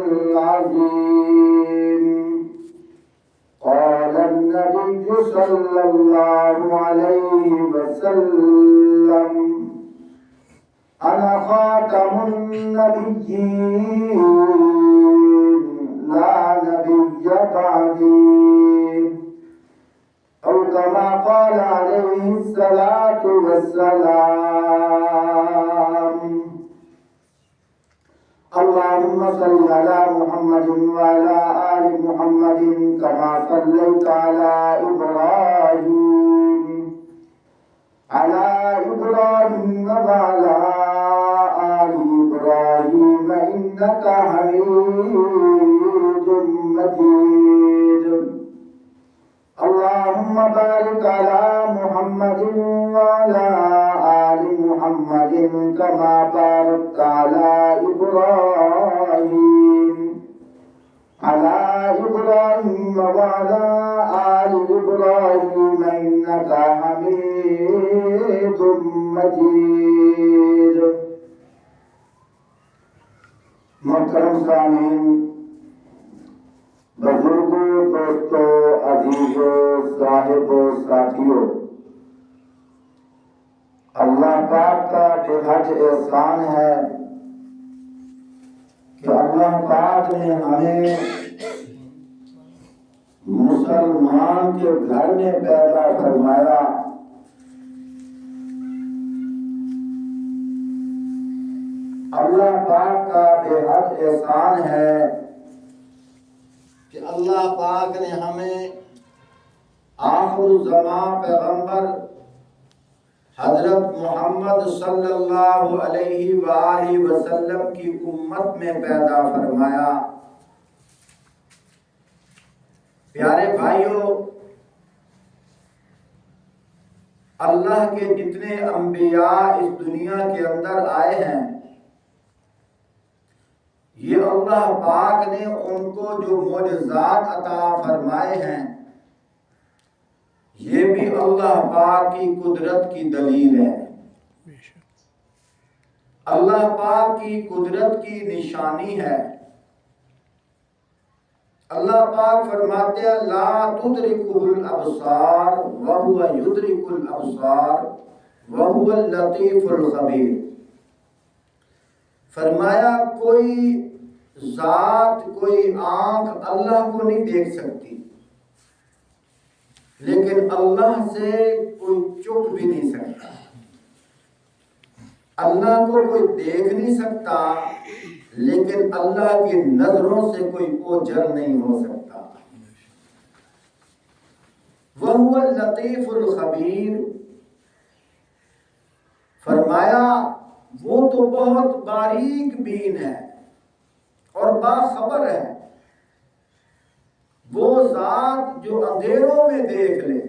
العظيم. قال النبي صلى الله عليه وسلم: أنا خاتم النبيين لا نبي بعدي، أو كما قال عليه الصلاة والسلام. اللهم صل على محمد وعلى آل محمد كما صليت على إبراهيم وعلى آل إبراهيم إنك حميد مجيد. اللهم بارك على محمد وعلى آل محمد كما باركت على إبراهيم وعلى آل إبراهيم إنك حميد مجيد. محترم سامعین، بزرگوں، دوستوں، عزیزوں، صاحبوں، ساتھیوں، اللہ پاک کا بے حد احسان ہے کہ اللہ پاک نے ہمیں مسلمان کے گھر میں پیدا فرمایا. اللہ پاک کا بے حد احسان ہے کہ اللہ پاک نے ہمیں آخر الزمان پیغمبر حضرت محمد صلی اللہ علیہ وآلہ وسلم کی امت میں پیدا فرمایا. پیارے بھائیوں، اللہ کے جتنے انبیاء اس دنیا کے اندر آئے ہیں، یہ اللہ پاک نے ان کو جو معجزات عطا فرمائے ہیں، یہ بھی اللہ پاک کی قدرت کی دلیل ہے، اللہ پاک کی قدرت کی نشانی ہے. اللہ پاک فرماتے ہیں: لا تدرکہ الابصار وہو یدرک الابصار وہو اللطیف الخبیر. فرمایا کوئی ذات، کوئی آنکھ اللہ کو نہیں دیکھ سکتی، لیکن اللہ سے کوئی چھپ بھی نہیں سکتا. اللہ کو کوئی دیکھ نہیں سکتا، لیکن اللہ کی نظروں سے کوئی اوجھل نہیں ہو سکتا. وَهُوَ اللَّطِيفُ الْخَبِيرُ. فرمایا وہ تو بہت باریک بین ہے اور باخبر ہے، وہ ذات جو اندھیروں میں دیکھ لے.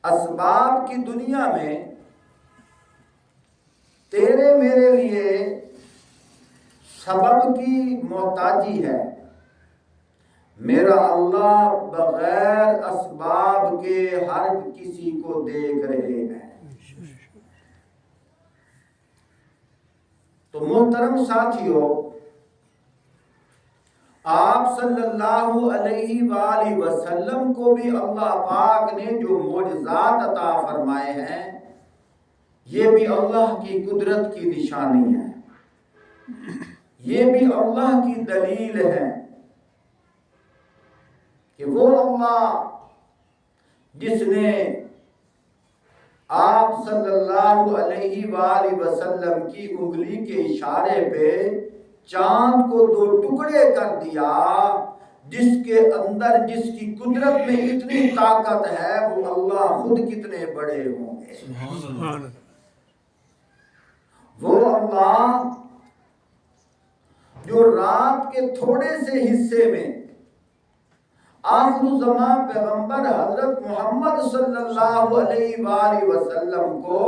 اسباب کی دنیا میں تیرے میرے لیے سبب کی محتاجی ہے، میرا اللہ بغیر اسباب کے ہر کسی کو دیکھ رہے ہیں. تو محترم ساتھیوں، آپ صلی اللہ علیہ وآلہ وسلم کو بھی اللہ پاک نے جو معجزات عطا فرمائے ہیں، یہ بھی اللہ کی قدرت کی نشانی ہے، یہ بھی اللہ کی دلیل ہے کہ وہ اللہ جس نے آپ صلی اللہ علیہ وآلہ وسلم کی انگلی کے اشارے پہ چاند کو 2 ٹکڑے کر دیا، جس کے اندر جس کی قدرت میں اتنی طاقت ہے، وہ اللہ خود کتنے بڑے ہوں گے. وہ اللہ جو رات کے تھوڑے سے حصے میں آخر الزمان پیغمبر حضرت محمد صلی اللہ علیہ وآلہ وسلم کو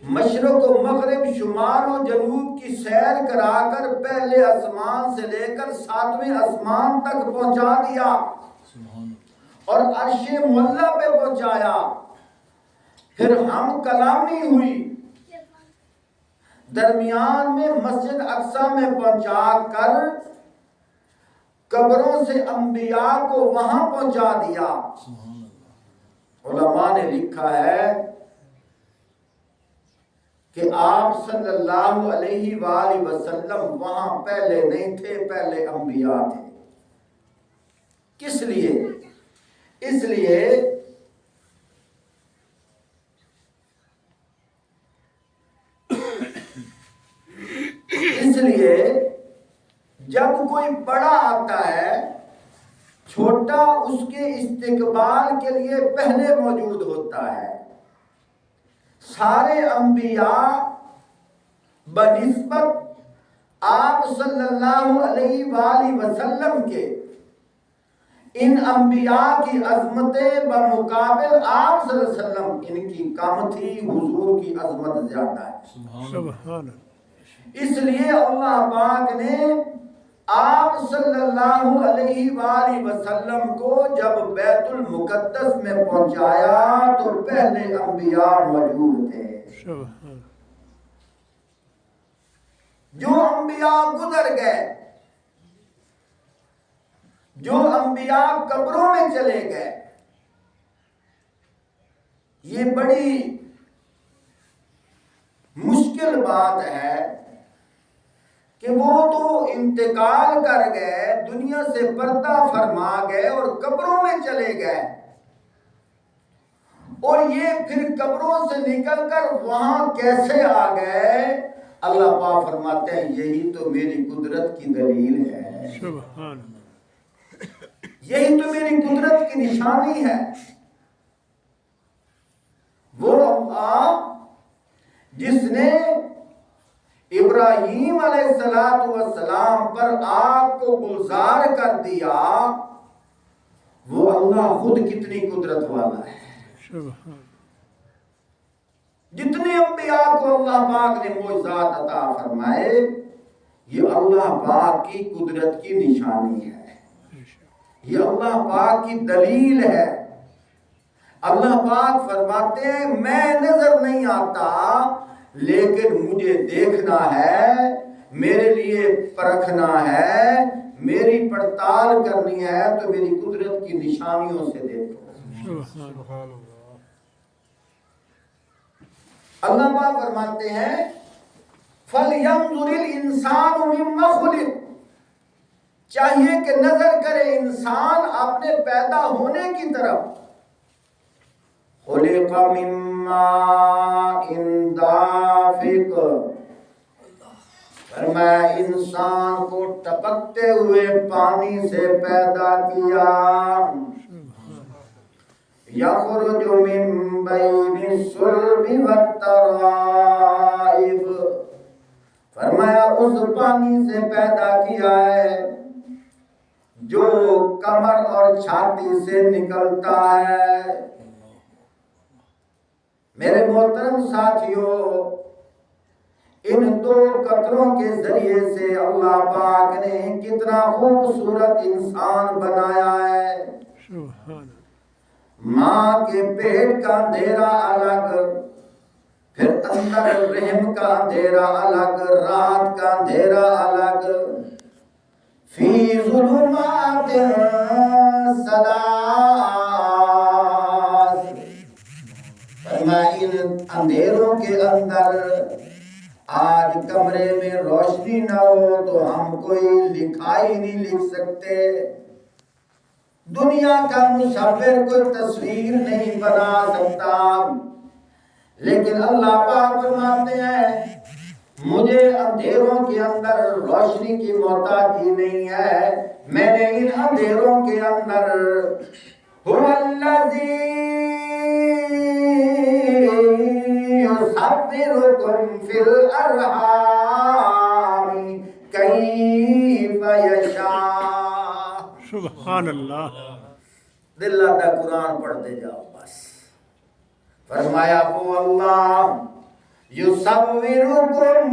مشرق و مغرب، شمال و جنوب کی سیر کرا کر پہلے آسمان سے لے کر 7ویں آسمان تک پہنچا دیا اور عرش معلیٰ پہ پہنچایا. پھر ہم کلامی ہوئی، درمیان میں مسجد اقصی میں پہنچا کر قبروں سے انبیاء کو وہاں پہنچا دیا۔ علماء نے لکھا ہے کہ آپ صلی اللہ علیہ وآلہ وسلم وہاں پہلے نہیں تھے، پہلے انبیاء تھے۔ کس لیے؟ اس لیے جب کوئی بڑا آتا ہے، چھوٹا اس کے استقبال کے لیے پہلے موجود ہوتا ہے۔ سارے انبیاء بنسبت آپ صلی اللہ علیہ وآلہ وسلم کے ان انبیاء کی عظمتیں بمقابل آپ صلی اللہ علیہ وسلم ان کی کم تھی، حضور کی عظمت زیادہ ہے۔ سبحان اس لیے اللہ پاک نے آپ صلی اللہ علیہ وآلہ وسلم کو جب بیت المقدس میں پہنچایا تو پہلے انبیاء موجود تھے۔ سبحان جو انبیاء گزر گئے، جو انبیاء قبروں میں چلے گئے، یہ بڑی مشکل بات ہے کہ وہ تو انتقال کر گئے، دنیا سے پردہ فرما گئے اور قبروں میں چلے گئے، اور یہ پھر قبروں سے نکل کر وہاں کیسے آ گئے؟ اللہ پاک فرماتے ہیں یہی تو میری قدرت کی دلیل ہے، سبحان یہی تو میری قدرت کی نشانی ہے۔ وہ اللہ جس نے ابراہیم علیہ السلام پر آگ کو گلزار کر دیا، وہ اللہ خود کتنی قدرت والا ہے۔ سبحان جتنے انبیاء کو اللہ پاک نے معجزات عطا فرمائے، یہ اللہ پاک کی قدرت کی نشانی ہے، یہ اللہ پاک کی دلیل ہے۔ اللہ پاک فرماتے ہیں میں نظر نہیں آتا لیکن مجھے دیکھنا ہے، میرے لیے پرکھنا ہے، میری پڑتال کرنی ہے تو میری قدرت کی نشانیوں سے دیکھو۔ سبحان اللہ پاک فرماتے ہیں فَلْيَنْظُرِ الْإِنسَانُ مِمَّا خُلِقَ، چاہیے کہ نظر کرے انسان اپنے پیدا ہونے کی طرف۔ خُلِقَ مِن مَّاءٍ دَافِقٍ، فرمایا انسان کو ٹپکتے ہوئے پانی سے پیدا کیا۔ یخرج من بین الصلب والترائب، فرمایا اس پانی سے پیدا کیا ہے جو کمر اور چھاتی سے نکلتا ہے۔ میرے محترم ساتھیوں، ان دو قطروں کے ذریعے سے اللہ پاک نے کتنا خوبصورت انسان بنایا ہے۔ سبحان ماں کے پیٹ کا اندھیرا الگ، پھر اندر رحم کا اندھیرا الگ، رات کا اندھیرا الگ۔ فی ظلمات ثلاث، ان اندھیروں کے اندر آج کمرے میں روشنی نہ ہو تو ہم کوئی لکھائی نہیں لکھ سکتے، دنیا کا مصور کوئی تصویر نہیں بنا سکتا، لیکن اللہ پاک فرماتے ہیں مجھے اندھیروں کے اندر روشنی کی محتاجی نہیں ہے، میں نے ان اندھیروں کے اندر هو الذی یصورکم فی الارحام کیف یشاء۔ سبحان اللہ، دل آتا قرآن پڑھتے جاؤ بس۔ فرمایا وہ اللہ یصورکم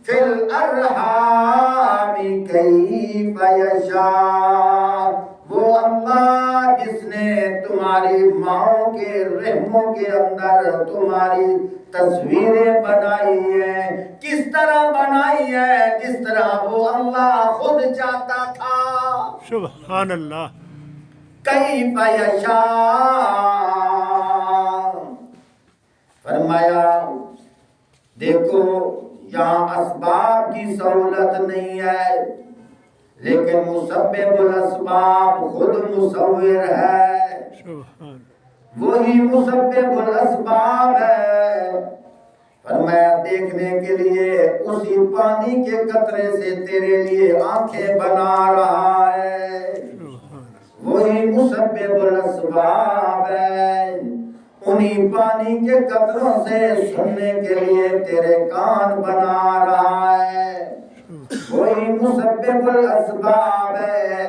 فی الارحام کیف یشاء، وہ اللہ جس نے تمہاری ماؤں کے رحموں کے اندر تمہاری تصویریں بنائی ہیں، کس طرح بنائی ہے؟ جس طرح وہ اللہ خود چاہتا تھا۔ سبحان اللہ۔ کیف یشاء، فرمایا دیکھو یہاں اسباب کی سہولت نہیں ہے، لیکن مسبب الاسباب خود مصور ہے، سبحان وہی مسبب الاسباب ہے۔ فرمایا دیکھنے کے لیے اسی پانی کے قطرے سے تیرے لیے آنکھیں بنا رہا ہے، وہی مسبب الاسباب ہے۔ انہی پانی کے قطروں سے سننے کے لیے تیرے کان بنا رہا ہے، وہی مسبب الاسباب ہے۔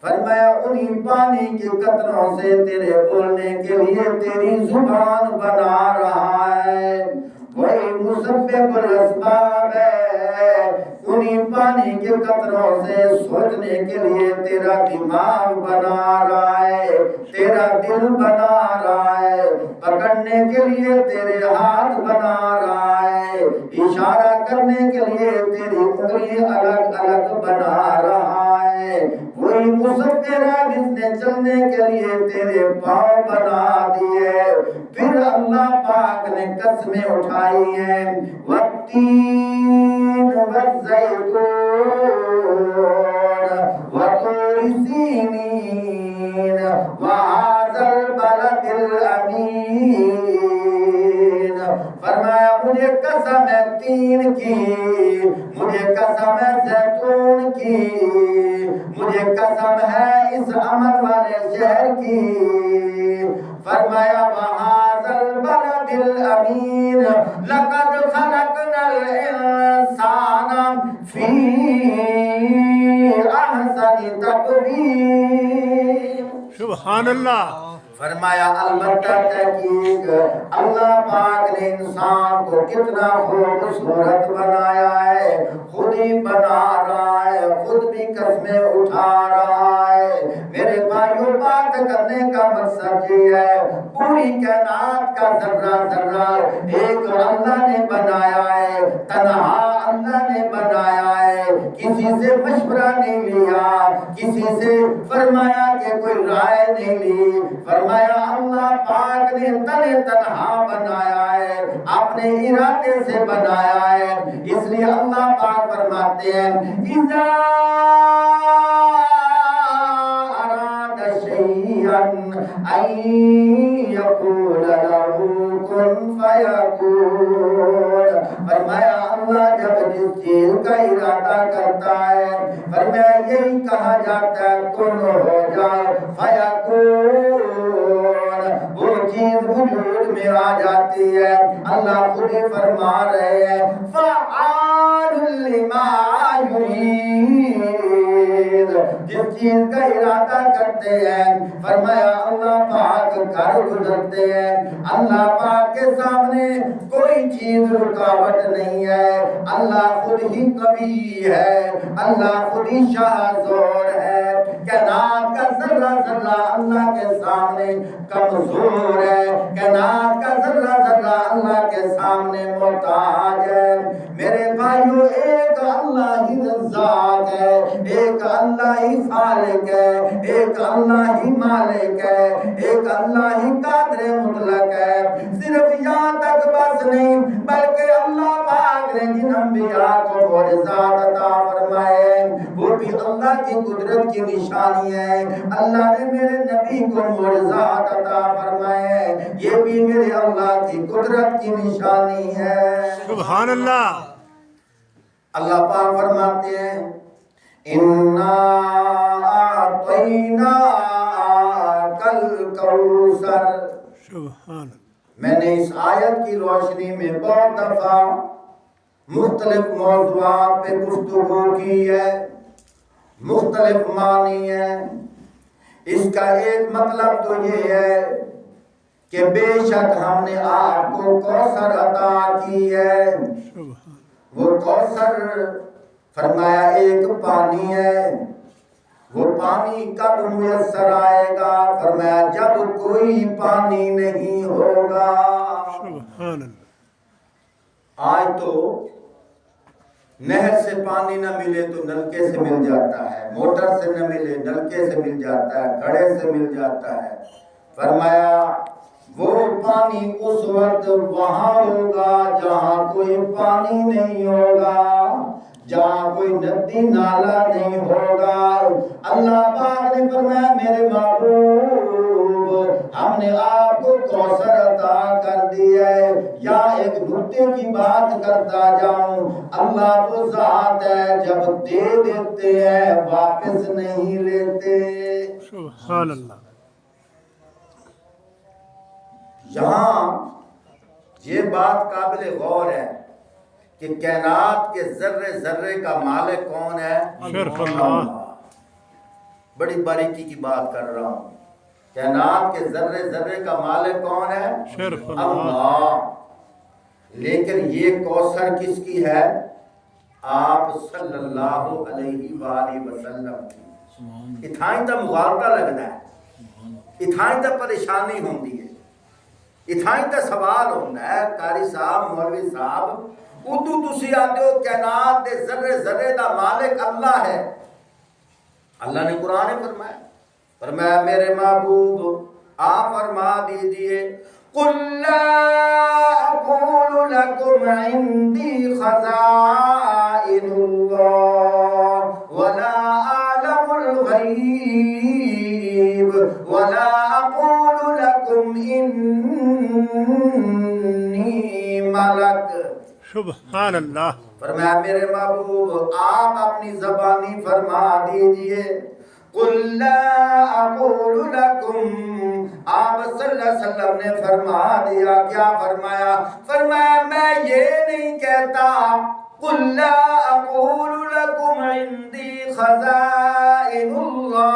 فرمایا انہی پانی کے قطروں سے تیرے بولنے کے لیے تیری زبان بنا رہا ہے، وہی مسبب الاسباب ہے۔ انہی پانی کے قطروں سے سوچنے کے لیے تیرا دماغ بنا رہا ہے، تیرا دل بنا رہا ہے، پکڑنے کے لیے تیرے ہاتھ بنا رہا ہے، اشارہ کرنے کے لیے تیری انگلی الگ الگ بنا رہا ہے، وہی مصور ہے جس نے چلنے کے لیے تیرے پاؤں بنا دیے۔ پھر اللہ پاک نے قسمیں اٹھائی ہیں، والتین والزیتون وطور سینین وہذا البلد الامین۔ فرمایا مجھے قسم ہے تین کی، مجھے قسم ہے زیتون کی، مجھے قسم ہے اس امن والے شہر کی۔ فرمایا وہذا البلد الامین لقد خلقنا الانسان فی احسن تقویم۔ سبحان اللہ۔ فرمایا البتہ تحقیق اللہ پاک نے انسان کو کتنا خوبصورت بنایا ہے، خود ہی بنا رہا ہے، خود بھی قسمیں اٹھا رہا ہے۔ میرے بھائیوں بات کرنے کا مقصد یہ ہے، پوری کائنات کا ذرہ ذرہ ایک اللہ نے بنایا ہے، تنہا اللہ نے بنایا ہے، کسی سے مشورہ نہیں لیا، کسی سے فرمایا کہ کوئی رائے نہیں لی۔ فرمایا اللہ پاک نے تنہا بنایا ہے، اپنے ارادے سے بنایا ہے، اس لیے اللہ پاک فرماتے ہیں اِذَا أَرَادَ شَيْئًا أَن يَقُولَ لَهُ كُن فَيَكُونُ۔ فرمایا اللہ جب جس چیز کا ارادہ کرتا ہے، فرمایا یہی کہا جاتا ہے کن ہو جائے، فَيَكُونُ، وہ چیز وجود میں آ جاتی ہے۔ اللہ خود ہی فرما رہے ہیں فَعَالٌ لِمَا يُرِيدُ، جس چیز کا ارادہ کرتے ہیں، فرمایا اللہ پاک کر گزرتے ہیں۔ اللہ پاک کے سامنے کوئی چیز رکاوٹ نہیں ہے، اللہ خود ہی قوی ہے، اللہ خود ہی شاہ زور ہے۔ کائنات کا ذرہ ذرہ اللہ کے سامنے کمزور ہے، کائنات کا ذرہ ذرہ اللہ کے سامنے محتاج ہے۔ میرے بھائیو ایک اللہ ہی رزاق ہے، ایک اللہ ہی خالق ہے، ایک اللہ ہی مالک ہے، ایک اللہ ہی قادر مطلق ہے۔ صرف یہاں تک بس نہیں، بلکہ اللہ پاک نے جن انبیاء کو معجزات عطا فرمائے وہ بھی اللہ کی قدرت کی نشانی ہے۔ اللہ نے میرے نبی کو معجزات عطا فرمائے، یہ بھی میرے اللہ کی قدرت کی نشانی ہے۔ سبحان اللہ۔ اللہ پاک فرماتے ہیں اِنَّا أَعْطَيْنَاكَ الْكَوْثَرَ۔ سبحان۔ میں نے اس آیت کی روشنی میں بہت دفعہ مختلف موضوعات پہ گفتگو کی ہے، مختلف معنی ہے۔ اس کا ایک مطلب تو یہ ہے کہ بے شک ہم نے آپ کو کوثر عطا کی ہے۔ وہ کوثر فرمایا ایک پانی ہے، وہ پانی کب میسر آئے گا؟ فرمایا جب کوئی پانی نہیں ہوگا۔ سبحان اللہ۔ آج تو نہر سے پانی نہ ملے تو نلکے سے مل جاتا ہے، موٹر سے نہ ملے نلکے سے مل جاتا ہے، گھڑے سے مل جاتا ہے۔ فرمایا وہ پانی اس وقت وہاں ہوگا جہاں کوئی پانی نہیں ہوگا، جہاں کوئی ندی نالا نہیں ہوگا۔ اللہ پاک نے فرمایا میرے محبوب ہم نے آپ کو کوثر عطا کر دیا ہے۔ یا ایک نکتے کی بات کرتا جاؤں، اللہ وہ ذات ہے جب دے دیتے ہیں واپس نہیں لیتے۔ سبحان اللہ۔ یہاں یہ بات قابل غور ہے کہ کائنات کے ذرے ذرے کا مالک کون ہے؟ صرف اللہ۔ بڑی باریکی کی بات کر رہا ہوں، کائنات کے ذرے ذرے کا مالک کون ہے؟ صرف اللہ۔ اللہ۔ لیکن یہ کوثر کس کی ہے؟ آپ صلی اللہ علیہ وآلہ وسلم کی۔ اتھائیں تا مغالطہ لگنا ہے، اتھائیں تا پریشانی ہوندی ہے، اتھائیں تا سوال ہوندہ ہے۔ قاری صاحب، مولوی صاحب، ادو تسی آتے ہو کائنات دے ذرے ذرے دا مالک اللہ ہے۔ اللہ نے قرآن فرمایا، فرمایا میرے محبوب آپ فرما دیجئے قُلْ لَا أَقُولُ لَكُمْ عِنْدِي خَزَائِنُ اللَّهِ وَلَا أَعْلَمُ الْغَيْبَ وَلَا أَقُولُ لَكُمْ إِنِّي مَلَكٌ۔ سبحان اللہ۔ فرمایا میرے محبوب آپ اپنی زبانی فرما دیجئے قُلْ لَا أَقُولُ لَكُمْ، آپ صلی اللہ علیہ وسلم نے فرما دیا، کیا فرمایا؟ فرمایا میں یہ نہیں کہتا قُلْ لَا أَقُولُ لَكُمْ عِنْدِي خَزَائِنُ اللَّهِ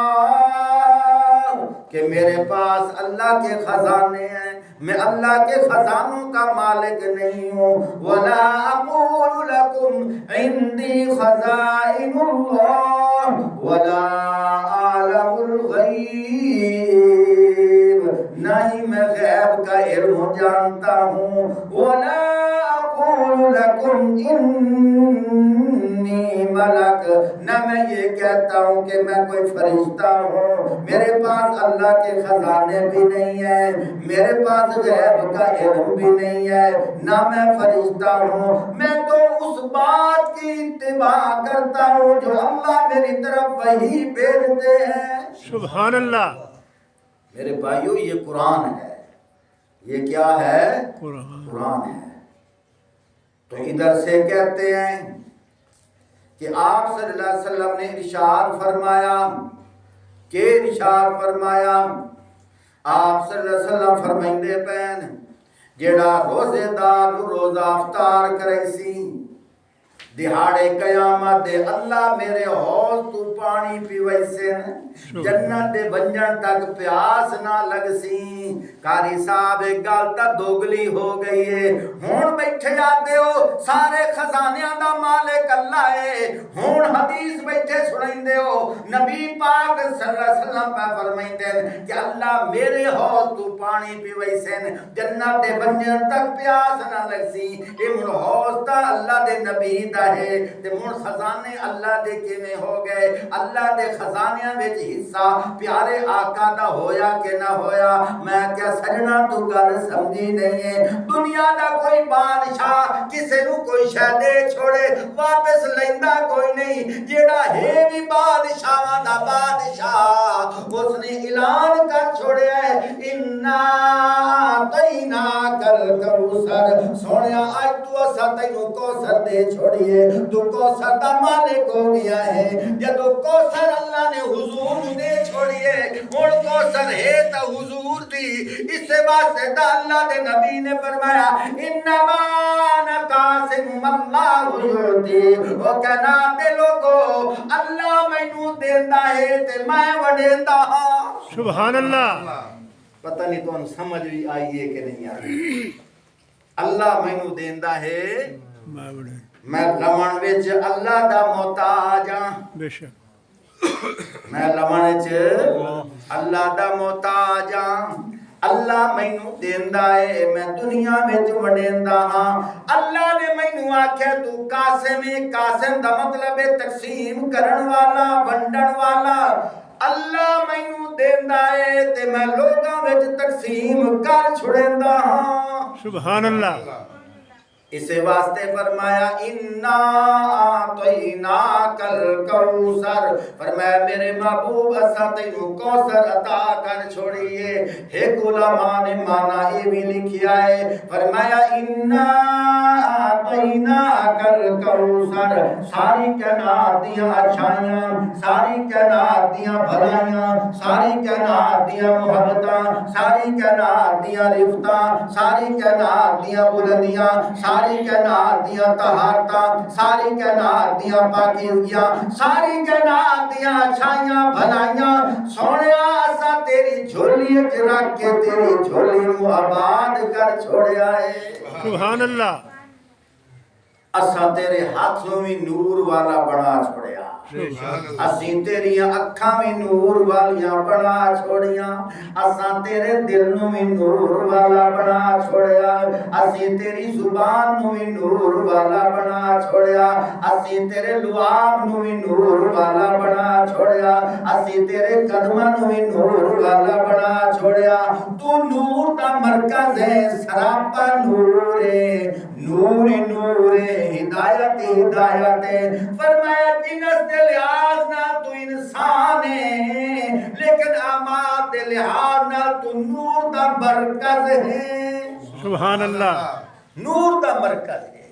کہ میرے پاس اللہ کے خزانے ہیں، میں اللہ کے خزانوں کا مالک نہیں ہوں۔ وَلَا أَقُولُ لَكُمْ عِنْدِي خَزَائِنُ اللَّهِ وَلَا أَعْلَمُ الْغَيْبَ، نہ ہی میں غیب کا علم جانتا ہوں۔ وَلَا أَقُولُ لَكُمْ إِنِّي مَلَكٌ، نہ میں یہ کہتا ہوں کہ میں کوئی فرشتہ ہوں۔ میرے پاس اللہ کے خزانے بھی نہیں ہیں، میرے پاس غیب کا علم بھی نہیں ہے، نہ میں فرشتہ ہوں۔ میں تو اس بات کی اتباع کرتا ہوں جو اللہ میری طرف وحی بھیجتے ہیں۔ سبحان اللہ۔ میرے بھائیو یہ قرآن ہے، یہ کیا ہے؟ قرآن ہے۔ تو ادھر سے کہتے ہیں کہ آپ صلی اللہ علیہ وسلم نے ارشاد فرمایا کہ ارشاد فرمایا آپ صلی اللہ علیہ وسلم فرمائندے پین جیڑا روزے دار روزہ افطار کرے سی دہاڑے قیامت دے اللہ میرے حوض تو پانی پیوئی سن جنت دے بنجن تک پیاس نہ لگ سی۔ قاری صاحب ایک گالتا دوگلی ہو گئی ہے، ہون بیٹھے جاتے ہو سارے خزانیاں دا مالک اللہ ہے، ہون حدیث بیٹھے سنائیں دے ہو نبی پاک صلی اللہ علیہ وسلم پہ فرمائیں دے کہ اللہ میرے حوض تو پانی پیوئی سن جنت دے بنجن تک پیاس نہ لگ سی۔ اے من حوض تا اللہ دے نبی دا ہے تے من خزانے اللہ دے کیویں ہو گئے؟ اللہ دے خزانیاں وچ حصہ پیارے آقا دا ہویا کہ نہ ہویا؟ میں کیا سجنا تو گل سمجھی نہیں ہے؟ دنیا دا کوئی بادشاہ کسے نو کوئی شے دے چھوڑے واپس لیندا کوئی نہیں، جیڑا ہے بھی بادشاہاں دا بادشاہ اس نے اعلان کر چھوڑیا ہے انا اعطینا کل کوثر، سونیا آج تو اسا تینوں کوثر دے چھوڑیے، تو کوثر دا مالک ہو گیا ہے۔ جدو کوثر اللہ نے حضور دے چھوڑیے ہن کوثر ہے تا حضور دی، اس سے واسطے تا اللہ دے نبی نے فرمایا انما انا قاسم اللہ یعطی، او کہنا دے لوگو اللہ مینوں دیندا ہے تے میں وڈیندا ہاں۔ سبحان اللہ۔ پتہ نہیں تو ان سمجھ بھی آئیے کہ نہیں آئی؟ اللہ مینوں دیندا ہے، میں لمن وچ اللہ دا محتاج ہاں۔ بے شک۔ میں لمن چ اللہ دا محتاج ہاں اللہ مینوں دیندا ہے میں دنیا وچ وڈیندا ہاں اللہ نے مینوں آکھیا تو قاسم ہے قاسم دا مطلب ہے تقسیم کرن والا ونڈن والا اللہ مینوں دیندا ہے تے میں لوکاں وچ تقسیم کر چھڑیندا ہاں سبحان اللہ اسے واسطے فرمایا انا اعطیناک الکوثر فرمایا میرے محبوب اساں تینوں کوثر عطا کر چھوڑیے ایک علماء نے معنی یہ بھی لکھیا ہے فرمایا انا اعطیناک الکوثر ساری کائنات دیاں اچھائیاں ساری کائنات دیاں بھلائیاں ساری کائنات دیاں محبتاں ساری کائنات دیاں رفتاں ساری کائنات دیاں بلندیاں ساری کائنات دیاں طہارتاں ساری کائنات دیاں پاکیزگیاں ساری کائنات دیاں اچھائیاں بھلائیاں سونیا اساں تیری جھولی وچ رکھ کے تیری جھولی نو آباد کر چھوڑیا ہے سبحان اللہ اساں تیرے ہاتھوں میں نور والا بنا چھوڑیا اسیں تیریاں اکھاں میں نور والیاں بنا چھوڑیاں اساں تیرے دل نو میں نور والا بنا چھوڑیا اسیں تیری زبان نو میں نور والا بنا چھوڑیا اسیں تیرے لعاب نو میں نور والا بنا چھوڑیا اسیں تیرے قدماں نو میں نور والا بنا چھوڑیا تو نور دا مرکز ہے سراپا نور ہے نور نور ہدایت ہدایت فرمایا جنس دے لحاظ نال تو انسان ہے لیکن اعمال دے لحاظ نال تو نور دا مرکز ہے سبحان اللہ نور دا مرکز ہے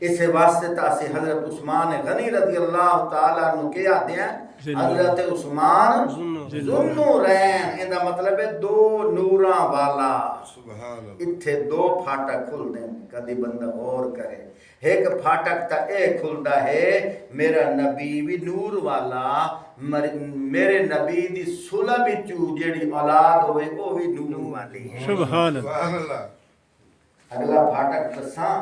اسے واسطے تاسی حضرت عثمان غنی رضی اللہ تعالیٰ عنہ کیا دیا حضرت عثمان ذوالنورین ان دا مطلب ہے دو نوراں والا اتھے دو پھاٹک کھل دیں کدی بندہ غور کرے ایک پھاٹک تا اے کھلدا ہے میرا نبی بھی نور والا میرے نبی دی صلب وچوں جیڑی اولاد ہوئے وہ بھی نور والی ہے سبحان اللہ اگلا پھاٹک دساں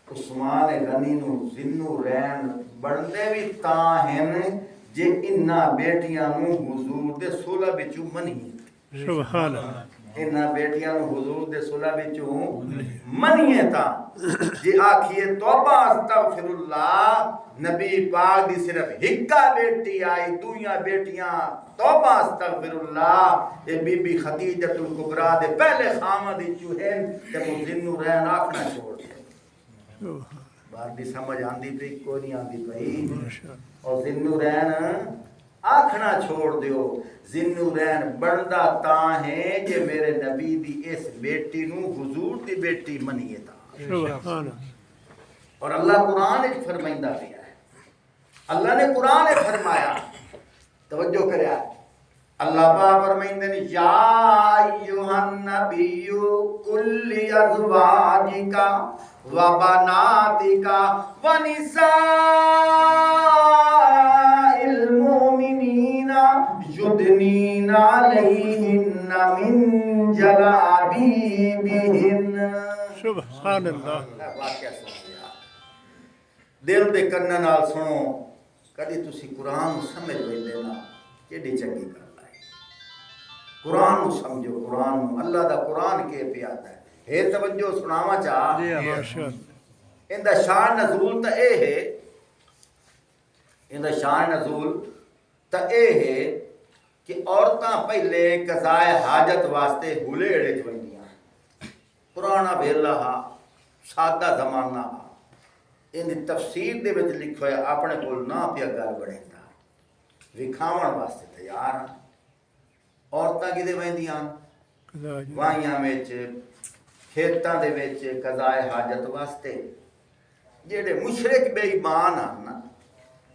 عثمان غنی نو ذوالنورین بندے بھی تاں ہیں جے انہاں بیٹیاں نو حضور دے صلب وچوں منی سبحان اللہ انہاں بیٹیاں نو حضور دے صلب وچوں منیے تا جے آکھیے توبہ استغفر اللہ نبی پاک دی صرف ہکا بیٹی آئی دویاں بیٹیاں توبہ استغفر اللہ اے بی بی خدیجۃ الکبریٰ دے پہلے خامد وچوں ہیں تے ذوالنورین آکھنا چھوڑ دے بات دی سمجھ آندی پئی کوئی نہیں آندی پئی اور ذوالنورین آکھنا چھوڑ دیو ذوالنورین بندا تاں ہے کہ میرے نبی دی اس بیٹی نو حضور دی بیٹی منیے تا سبحان اللہ اور اللہ قرآن ایک فرمائندہ بھی ہے اللہ نے قرآن ایک فرمایا توجہ کریا اللہ پاک فرمائندے نے یا ایھا النبی قل لازواجک وبناتک ونساء المؤمنین یدنین علیہن من جلابیبہن سبحان اللہ واقعہ سنیا دل دے کناں نال سنو کدی تسی قرآن سمجھ ویندے نا کیڑی چنگی گل ہے قرآن نو سمجھو قرآن نو اللہ دا قرآن کے پیادا ہے ہے توجہ سناواں چاہ ان دا شان نزول تا اے ہے ان دا شان نزول تا اے ہے کہ عورتاں پہلے قضائے حاجت واسطے ہلیڑے جوندیاں پرانا ویلا ہا سادہ زمانہ ہا ان دی تفسیر دے وچ لکھیا ہے اپنے کول نہ پیا گل بڑھیندا وکھاون واسطے تیار ہاں عورتاں کدے ویندیاں وائیاں وچ کھیتاں دے وچ قضائے حاجت واسطے جڑے مشرک بے ایمان ہن نا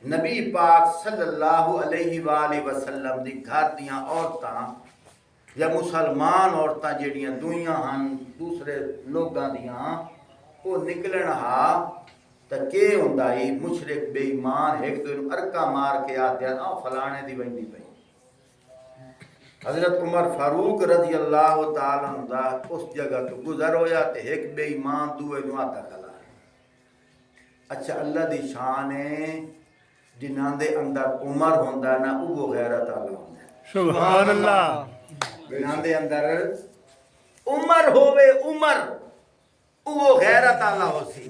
نبی پاک صلی اللہ علیہ وآلہ وسلم دی گھر دیاں عورتاں یا مسلمان عورتاں جڑیاں دویاں ہن دوسرے لوگاں دیاں وہ نکلن ہا تا کہ ہوندا مشرک بے ایمان ایک دوسرے ارکا مار کے آتے ہیں فلانے دی ویندی پئی حضرت عمر فاروق رضی اللہ تعالیٰ عنہ اس جگہ تو گزر ہویا تے ایک بے ایمان دوے نو آتا کلا اچھا اللہ دی شان ہے جنہاں دے اندر عمر ہوندا نا وہ غیرت والا ہوندا ہے سبحان اللہ جنہاں دے اندر عمر ہووے عمر وہ غیرت والا ہو سی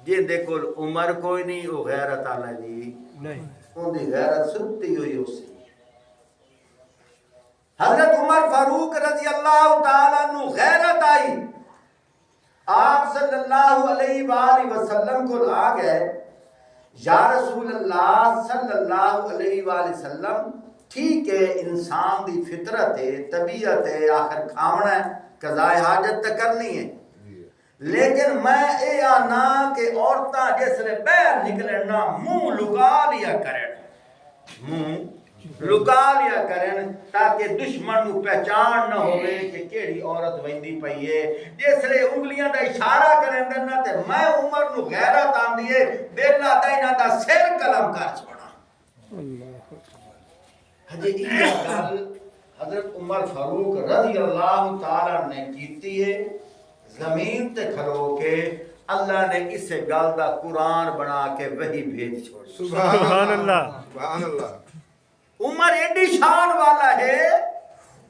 جن دے کول عمر کوئی نہیں وہ غیرت والا جی نہیں ان دی غیرت ستی ہوئی ہو سی حضرت عمر فاروق رضی اللہ تعالیٰ عنہ غیرت آئی آپ صلی اللہ علیہ وآلہ وسلم کو آ گئے یا رسول اللہ صلی اللہ علیہ وآلہ وسلم ٹھیک ہے انسان دی فطرت ہے طبیعت ہے آخر کھاونا ہے قضاء حاجت تک کرنی ہے لیکن میں اے آنا کہ عورتاں جس نے بیر نکلنا منہ لکا لیا کریں منہ لکا لیا کریں تاکہ دشمن کو پہچان نہ ہوئے کہ کیڑی عورت ویندی پئی ہے جس لئے انگلیاں دا اشارہ کریں دینا تے میں عمر نو غیرت آن دیئے بیلا دائنہ دا سر قلم کر چھوڑا حجی یہ گل حضرت عمر فاروق رضی اللہ تعالیٰ نے کیتی ہے زمین تے کھلو کے اللہ نے اس گل دا قرآن بنا کے وہی بھیج چھوڑ سبحان اللہ سبحان اللہ عمر ایڈی شان والا ہے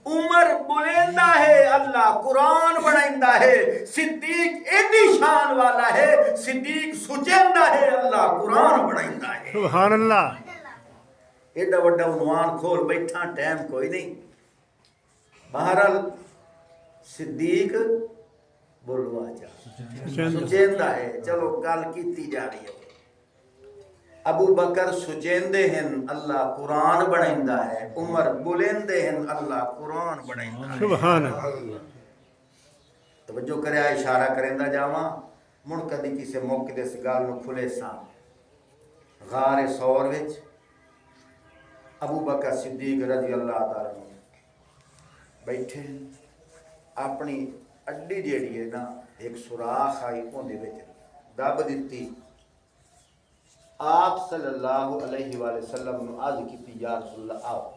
عمر بلندہ ہے اللہ قرآن بنائندہ ہے صدیق ایڈی شان والا ہے صدیق سچندہ ہے اللہ قرآن بنائندہ ہے سبحان اللہ ایڈا وڈا عنوان کھول بیٹھا ٹائم کوئی نہیں بہرحال صدیق بولوا جا سچیندہ ہے چلو گل کیتی جا رہی ہے ابو بکر سچیندے ہیں اللہ قرآن بنائندہ ہے عمر بلندے ہیں اللہ قرآن بنائندہ ہے سبحان اللہ توجہ کرے اشارہ کرندہ جاواں مڑ کدی کسی موقع دے گل نو کھلے سان غار ثور وچ ابو بکر صدیق رضی اللہ تعالیٰ بیٹھے اپنی اڈی جیڑی ہے نا ایک سوراخ آئی اندے وچ دب دتی آپ صلی اللہ علیہ وآلہ وسلم نے عرض کی یا رسول اللہ آؤ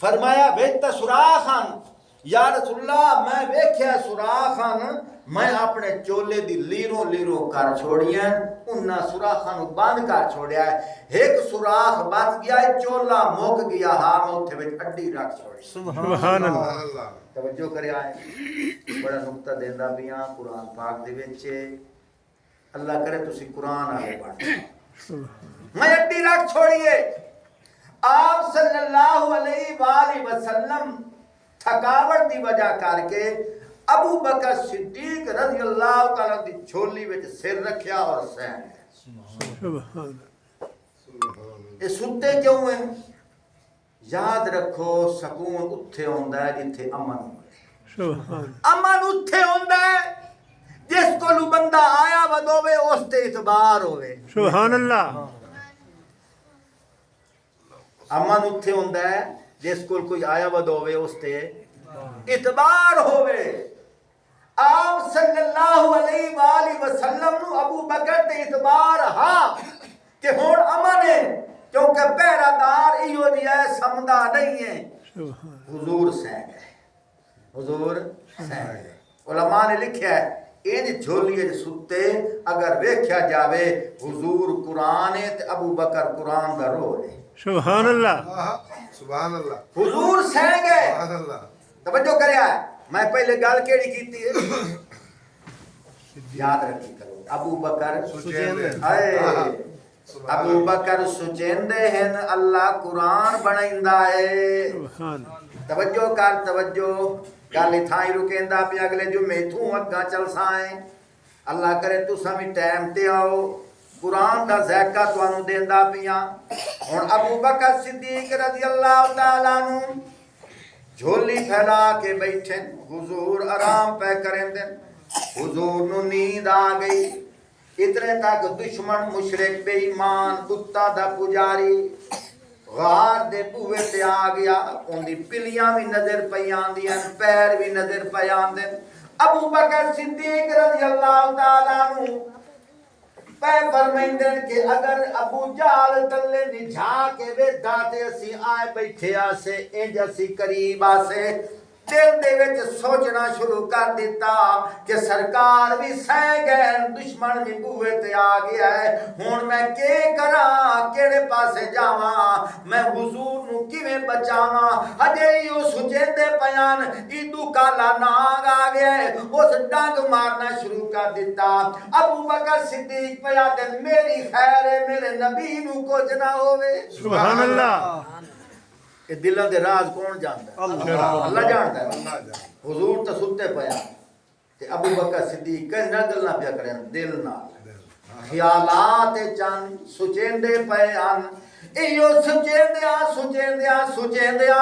فرمایا بیٹا سوراخان یا رسول اللہ میں ویکھیا سوراخان میں اپنے چولے دی لیروں لیروں کر چھوڑیاں انہاں سوراخاں بند کر چھوڑیا ہے ایک سوراخ بچ گیا ہے چولا مک گیا ہاں میں اوتھے وچ اڈی رکھ چھوڑی سبحان اللہ توجہ کرے آئے بڑا نقطہ دیندا پیاں قرآن پاک دے وچ اللہ کرے تسی قرآن آگے پڑھ میں اڈی رکھ چھوڑیے آپ صلی اللہ علیہ وآلہ وسلم تھکاوٹ دی وجہ کر کے ابو بکر صدیق رضی اللہ تعالیٰ دی چھولی وچ سر رکھیا اور سین سبحان یہ ستے کیوں ہیں یاد رکھو سکون اتھے ہوندہ ہے جتھے امن ہوندہ سبحان امن اتھے ہوندہ ہے جس کو لو بندہ آیا ودوے اس تے اعتبار ہوئے سبحان اللہ امن اتھے ہوندہ ہے جس کو کوئی آیا ودوے اس تے اعتبار ہوئے آپ صلی اللہ علیہ وآلہ وسلم نو ابو بکر تے اعتبار ہاں کہ ہون امن ہے کیونکہ پہرہ دار ایو دیا ہے سمدہ نہیں ہے سبحان حضور سین ہے حضور سین ہے علماء نے لکھیا ہے این جھولیے ستے اگر ویکھیا جاوے حضور قرآن ہے تے ابو بکر قرآن دا رول ہے سبحان اللہ سبحان اللہ حضور سین گئے سبحان اللہ توجہ کریا ہے میں پہلے گل کیڑی کیتی ہے یاد رکھی کرو ابو بکر سچیندے ابو بکر سچیندے ہیں اللہ قرآن بنائندہ ہے سبحان توجہ کر توجہ گل تھائی رکیندا پہ اگلے جمعے توں اگا چل سائیں اللہ کرے تو سمی ٹائم تے آؤ قرآن دا ذائقہ توانو دیندا پیاں ہن ابو بکر صدیق رضی اللہ تعالیٰ عنہ جھولی پھیلا کے بیٹھے حضور آرام پہ کریں دیں حضور نو نیند آ گئی اتنے تک دشمن مشرک بے ایمان بتا دا پجاری غار دے بوئے تے آ گیا ان دی پلیاں بھی نظر پہ آندیاں پیر بھی نظر پہ آندیں ابو بکر صدیق رضی اللہ تعالیٰ عنہ پہ فرمائندن کہ اگر ابو جال تلے نجھا کے وے داتے اسی آئے بیٹھے آسے انج اسی قریب آسے دل دے وچ سوچنا شروع کر دیتا کہ سرکار بھی سہ گئے دشمن بھی بوئے تے آ گیا ہے ہن میں کے کراں کیڑے پاسے جاواں میں حضور نو کیویں بچاواں ہجے یو سوچیندے پیان ایدو کالا ناگ آ گیا ہے اس ڈنگ مارنا شروع کر دیتا ابو بکر صدیق پیا تے میری خیر ہے میرے نبی نو کچھ نہ ہوے سبحان اللہ کہ دلوں دے راز کون جانتا ہے اللہ جانتا ہے حضور تے ستے پیا تے ابو بکر صدیق کہنا گلاں پیا کرن دل نال خیالات چن سچیندے پے ان ایو سچیندیا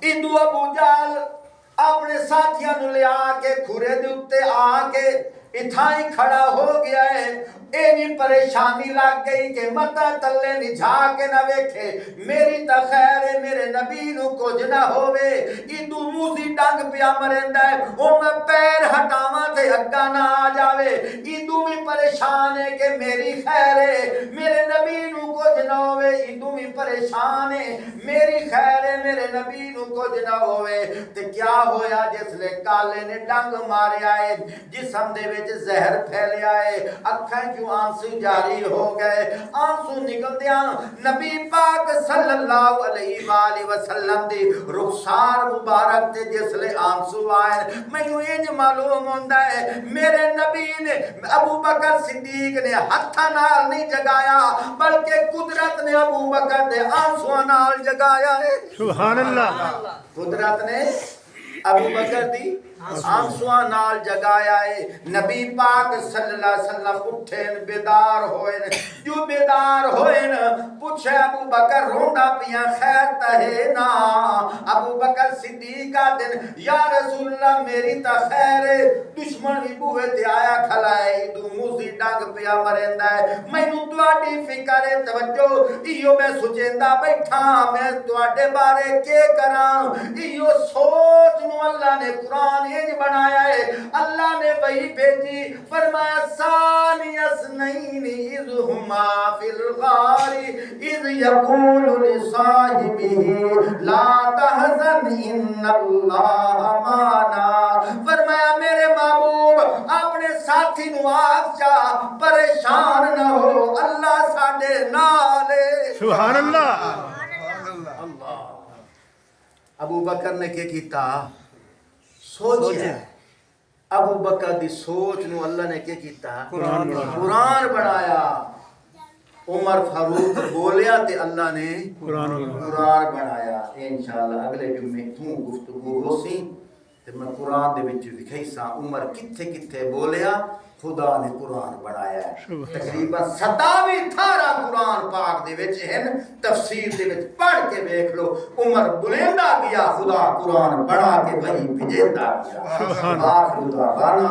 ایدو ابو جال اپنے ساتھیاں نو لے آ کے کھورے دے اوتے آ کے اتھائی کھڑا ہو گیا ہے ایوی پریشانی لگ گئی کہ متا تلے نہیں جھا کے نہ ویکھے میری تا خیر ہے میرے نبی نو کچھ نہ ہووے ایدو موسی ڈنگ پیا مریندا ہے او میں پیر ہٹاواں تے اگا نہ آ جاوے ایدو بھی پریشان ہے کہ میری خیر ہے میرے نبی نو کچھ نہ ہووے ایدو بھی پریشان ہے میری خیر ہے میرے نبی نو کچھ نہ ہووے تے کیا ہویا جس لے کالے نے ڈنگ ماریا ہے جسم دے وچ زہر پھیلیا ہے اکھاں کیوں آنسو جاری ہو گئے آنسو نکلدیاں نبی پاک صلی اللہ علیہ وآلہ وسلم دی رخسار مبارک تے جس لے آنسو آئے مینوں انج معلوم ہوندا ہے میرے نبی نے ابو بکر صدیق نے ہتھاں نال نہیں جگایا بلکہ قدرت نے ابو بکر دے آنسو نال جگایا ہے سبحان اللہ قدرت نے ابو بکر دی آنسواں نال جگایا ہے نبی پاک صلی اللہ علیہ وسلم اٹھیں بیدار ہوئے جو بیدار ہوئے پوچھے ابو بکر روندا پیاں خیر تہے نا ابو بکر صدیقہ دن یا رسول اللہ میری تا خیر ہے دشمن بھی بوئے تے آیا کھلائے دو موسی ڈنگ پیا مریندا ہے مینوں تواڈی فکر ہے توجہ ایو میں سوچیندا بیٹھا میں تواڈے بارے کے کراں ایو سوچ نو اللہ نے قرآن انج بنایا ہے اللہ نے وہی بھیجی فرمایا ثانی اثنین اذ ہما فی الغار اذ یقول لصاحبہ لا تحزن ان اللہ معنا فرمایا میرے محبوب اپنے ساتھی نو آکھا پریشان نہ ہو اللہ ساڈے نال ہے سبحان اللہ ابو بکر نے کیا کیتا سوچیا ابو بکر دی سوچ نو اللہ نے کیا کیتا قرآن بنایا عمر فاروق بولیا تے اللہ نے قرآن بنایا انشاءاللہ اگلے جمعے تو گفتگو ہو سی تے میں قرآن دے وچ لکھئی سا عمر کتھے کتھے بولیا خدا نے قرآن بنایا ہے تقریباً 27 تھارا قرآن پاک دے وچ ہیں تفسیر دے وچ پڑھ کے دیکھ لو عمر بلیندا گیا خدا قرآن بنا کے وہی بھیجدا گیا آخر دعوانا